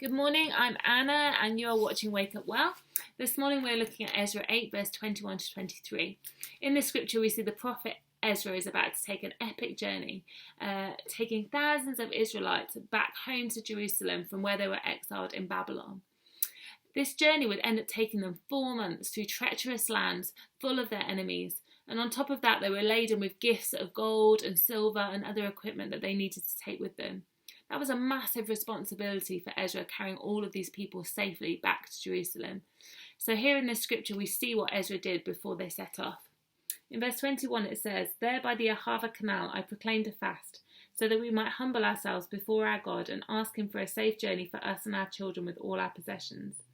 Good morning, I'm Anna and you are watching Wake Up Well. This morning we're looking at Ezra 8 verse 21 to 23. In this scripture we see the prophet Ezra is about to take an epic journey, taking thousands of Israelites back home to Jerusalem from where they were exiled in Babylon. This journey would end up taking them 4 months through treacherous lands full of their enemies, and on top of that they were laden with gifts of gold and silver and other equipment that they needed to take with them. That was a massive responsibility for Ezra, carrying all of these people safely back to Jerusalem. So here in this scripture we see what Ezra did before they set off. In verse 21 it says, "There by the Ahava Canal I proclaimed a fast, so that we might humble ourselves before our God and ask him for a safe journey for us and our children with all our possessions.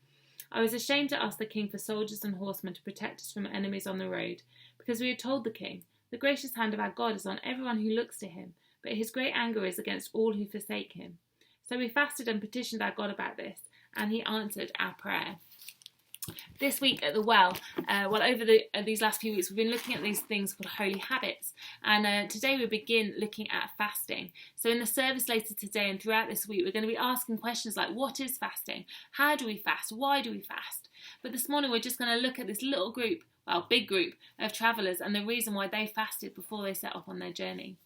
I was ashamed to ask the king for soldiers and horsemen to protect us from enemies on the road, because we had told the king, the gracious hand of our God is on everyone who looks to him, but his great anger is against all who forsake him. So we fasted and petitioned our God about this, and he answered our prayer." This week at the Well, over these last few weeks, we've been looking at these things called holy habits, and today we begin looking at fasting. So in the service later today and throughout this week, we're going to be asking questions like, what is fasting? How do we fast? Why do we fast? But this morning we're just going to look at this little group, big group of travellers, and the reason why they fasted before they set off on their journey.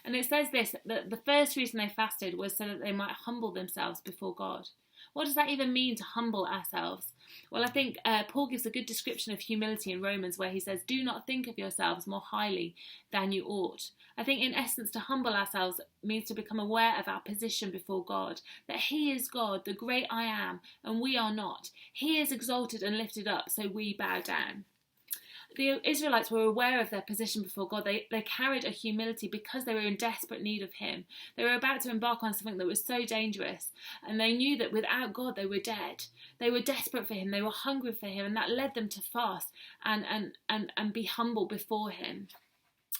And it says this, that the first reason they fasted was so that they might humble themselves before God. What does that even mean, to humble ourselves? Well, I think Paul gives a good description of humility in Romans, where he says, "Do not think of yourselves more highly than you ought." I think in essence to humble ourselves means to become aware of our position before God, that he is God, the great I am, and we are not. He is exalted and lifted up, so we bow down. The Israelites were aware of their position before God. They carried a humility because they were in desperate need of him. They were about to embark on something that was so dangerous, and they knew that without God they were dead. They were desperate for him, they were hungry for him, and that led them to fast and be humble before him.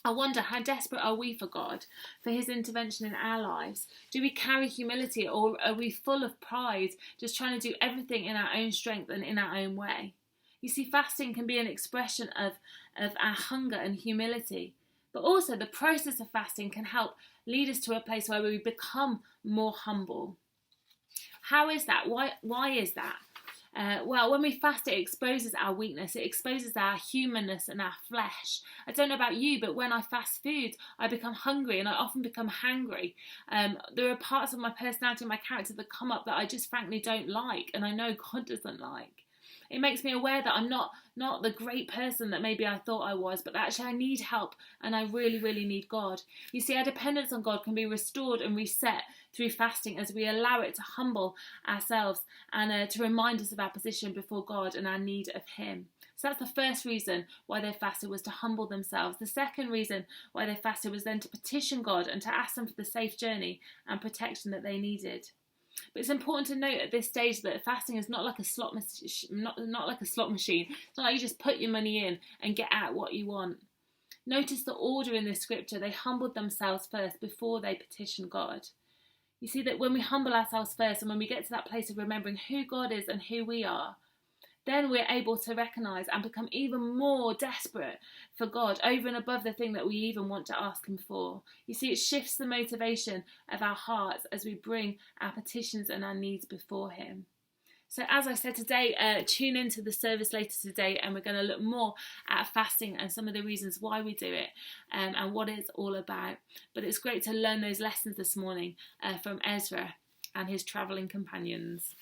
I wonder, how desperate are we for God, for his intervention in our lives? Do we carry humility, or are we full of pride, just trying to do everything in our own strength and in our own way? You see, fasting can be an expression of our hunger and humility. But also the process of fasting can help lead us to a place where we become more humble. How is that? Why is that? Well, when we fast, it exposes our weakness. It exposes our humanness and our flesh. I don't know about you, but when I fast food, I become hungry, and I often become hangry. There are parts of my personality and my character that come up that I just frankly don't like, and I know God doesn't like. It makes me aware that I'm not the great person that maybe I thought I was, but actually I need help, and I really, really need God. You see, our dependence on God can be restored and reset through fasting as we allow it to humble ourselves and to remind us of our position before God and our need of him. So that's the first reason why they fasted, was to humble themselves. The second reason why they fasted was then to petition God and to ask him for the safe journey and protection that they needed. But it's important to note at this stage that fasting is not like a slot not like a slot machine. It's not like you just put your money in and get out what you want. Notice the order in this scripture. They humbled themselves first before they petitioned God. You see that when we humble ourselves first, and when we get to that place of remembering who God is and who we are, then we're able to recognise and become even more desperate for God, over and above the thing that we even want to ask him for. You see, it shifts the motivation of our hearts as we bring our petitions and our needs before him. So as I said today, tune into the service later today, and we're going to look more at fasting and some of the reasons why we do it and what it's all about. But it's great to learn those lessons this morning from Ezra and his travelling companions.